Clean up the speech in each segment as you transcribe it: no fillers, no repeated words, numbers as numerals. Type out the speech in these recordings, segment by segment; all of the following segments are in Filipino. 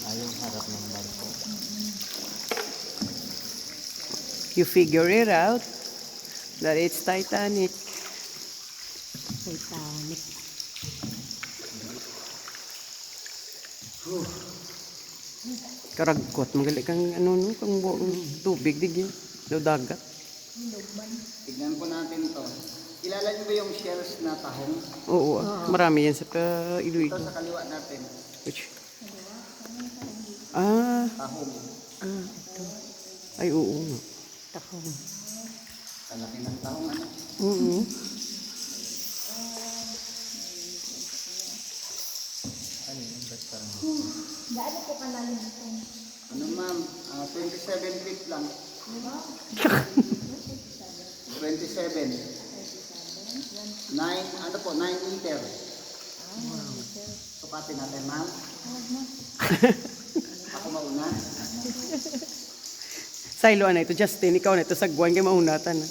Ayong harap ng barko. You figure it out that it's Titanic. Titanic. Karagkot, magali kang ano no, kang buong tubig digin, do dagat. Tignan po natin to. Kilala niyo ba yung shells na tahong? Oo, marami yan sa Ito Iloilo. sa kaliwa natin. Which? Ah, Tahong. Ito. ay oo nga. Tahong. Kalaki ng tahong ano? Oo. Ano ma'am? 27 feet lang. 27. 9, ano po, 9 meter. Sukatin natin ma'am. Ako mauna. Silo na ito, Justin, ikaw na ito sagwan kay maunatan.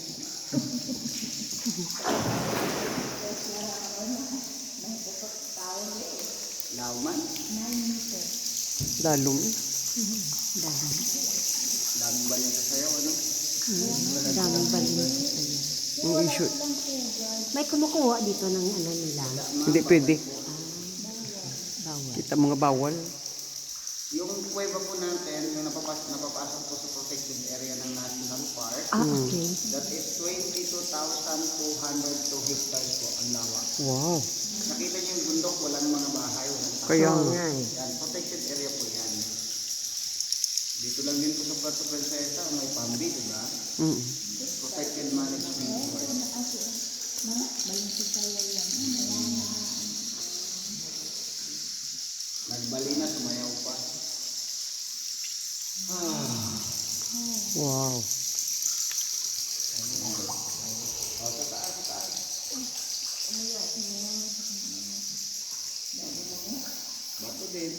Lauman. Dalom. Daming balin sa sayo, ano? Daming balin. Ang issue. May kumukuha dito ng ano nila. Hindi pwede. Bawal. Kita mga bawal. Yung kuweba po natin, yung napapasok po sa protected area ng National Park, Okay. that is 22,202 hectares po ang lawak. Wow. Nakita niyo yung bundok, walang mga bahay, walang tao. Kaya Oo nga. nga eh. Yan, protected area po yan. Dito lang din po sa Puerto Princesa, may Pambi, di ba? Mm. Protected management board. Nagbali na, sumayaw pa. Wow. Bato din.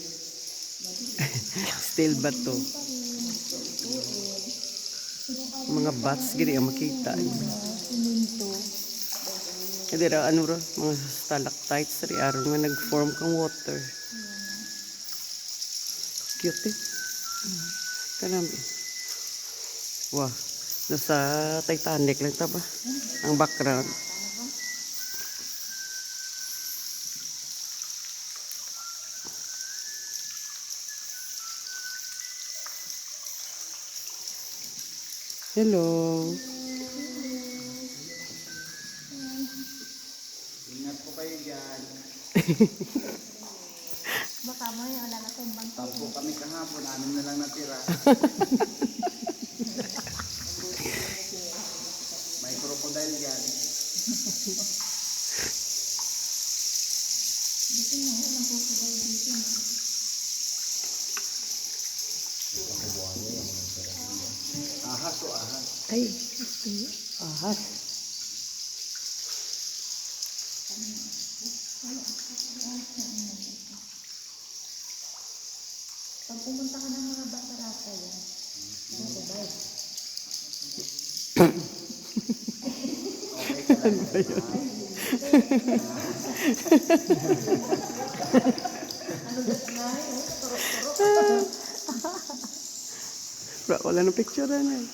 Still bato. Mga bats gini ang makita. Hindi ra ano ra mga stalactites ri aron nga nag-form kang water. Cute eh. Kanami. Wow. Nasa Titanic lang ta ba? Ang background. Hello. Ingat po kayo dyan. Baka mo yung wala na kumbang. Tampo kami kahapon, 6 na lang natira. May crocodile dyan. Ahas o ahas. Ay, ahas. Pag pumunta ka ng mga batarata yan, Okay ka lang. Wala nang picture na eh.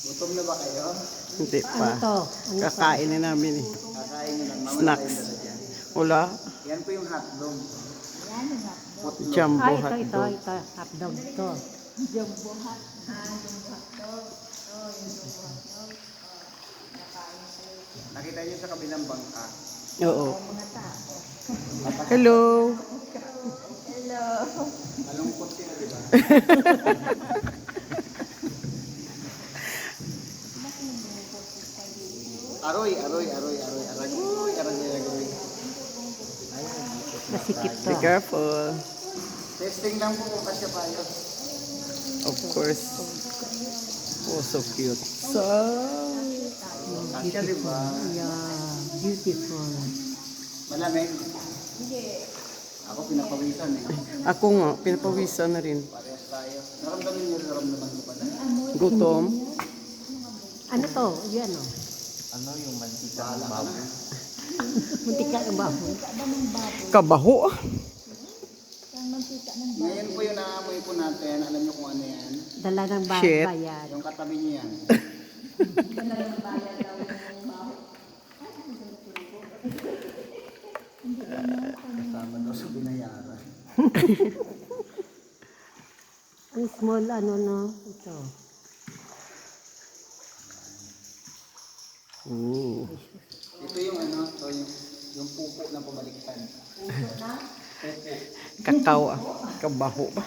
Gutom na ba kayo? Hindi Ano pa. to? Ano to? Kakain na namin eh. Kakain nyo lang. Mawala Snacks. kayong dala dyan. Wala. Yan po yung hotdog. Putlog. Jumbo Ay, ito, hotdog. hotdog to. Nakita nyo sa kabilang bangka. Oo. Hello. Malungkot sila, di ba? Aroy, aroy, aroy, aroy, aragoy, aragoy, aragoy. Masikip to. Be careful. Testing lang po kung kasya tayo. Of course. Oh, so cute. So, Kasya, di ba? Yeah, beautiful. Malamig. Ako pinapawisan eh. ako nga, pinapawisan na rin. Parehas tayo. Naramdaman niyo, naramdaman ko pala. Gutom. Ano to? Yan o. Ano yung mantika Bahala ng ka baboy? na. Muntik ka ng baboy. Kabaho. Ngayon po yung naamoy po natin. Alam niyo kung ano yan? Dala ng Shit. bayan. Yung katabi niyo yan. Kasama daw sa binayaran. Ang small ano no, ito. Ooh. Ito yung ano, to yung pupo na pabaliktad. Kakao. Kabaho ba?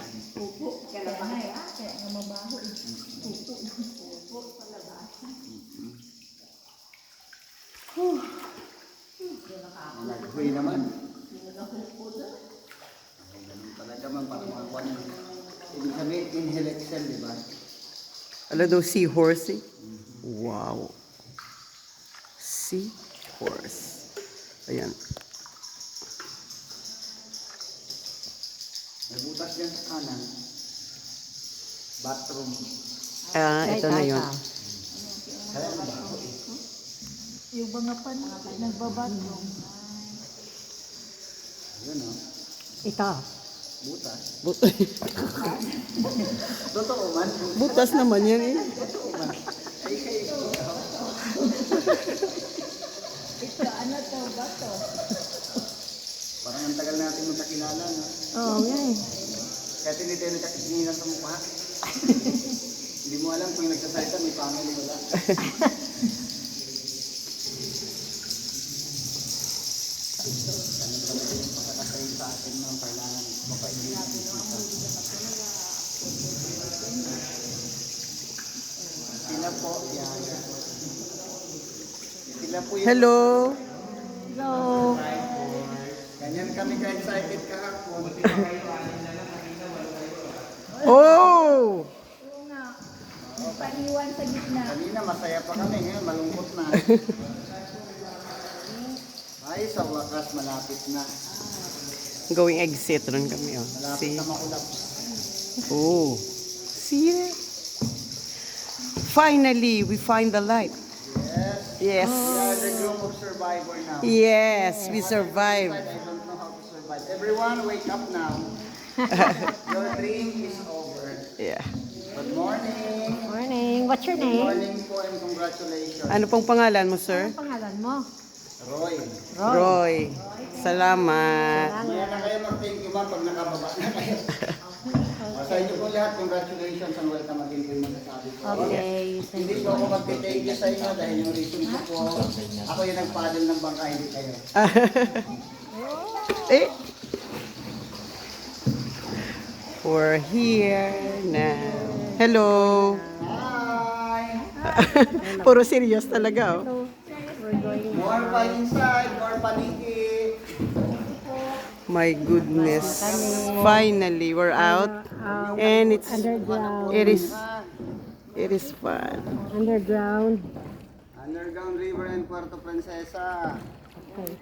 Naghuy naman. Ganun talaga man para makakuha ng ibig sabihin, inhale exhale, di ba? Ala daw seahorse eh. Wow. Seahorse. Ayan. May butas yan sa kanan. Bathroom. Ah, ito na yun. Kaya ano ba? Yung mga pan, nagbabatrong. Yun o. Ito. Butas. But Totoo man. butas naman yan eh. Totoo man. Ay, kayo. Ano to ba to? Parang ang tagal natin magkakilala, no? Oo nga eh. Kahit hindi tayo nagkakatinginan sa mukha. Hindi mo alam kung yung nagsasalita may family wala. Ganun talaga yung pagkakasayin sa atin ng kailangan mapaindihan kita. Sila po, yan. Sila po yung... Hello. Hello. Ganyan kami ka-excited kahapon. Oh! Paliwan sa gitna. Kanina masaya pa kami, ngayon malungkot na. Ay, sa wakas malapit na. Going exit ron kami oh. Malapit See? na makulap. Oh. See it? Finally, we find the light. Yes. Yes. We are the group of survivor now. Yes, we survived. I don't know how to survive. Everyone, wake up now. Your dream is over. Yeah. Good morning. Morning. What's your Good name? morning po and congratulations. Ano pong pangalan mo, sir? Anong pangalan mo? Roy. Roy. Salamat. Maya na kayo mag-thank you ma'am pag nakababa na kayo. Sa inyo po lahat, congratulations and welcome again po yung masasabi ko. Okay. Hindi po ako mag-thank you sa inyo dahil yung reason ko po, ako yung nag-paddle ng bangka, hindi kayo. Eh. We're here now. Hello. Hi! Puro serious talaga oh. We're going More pa inside, more paniki. My goodness. Finally, we're out. And it's underground. it is fun. Underground. Underground River and Puerto Princesa. Okay.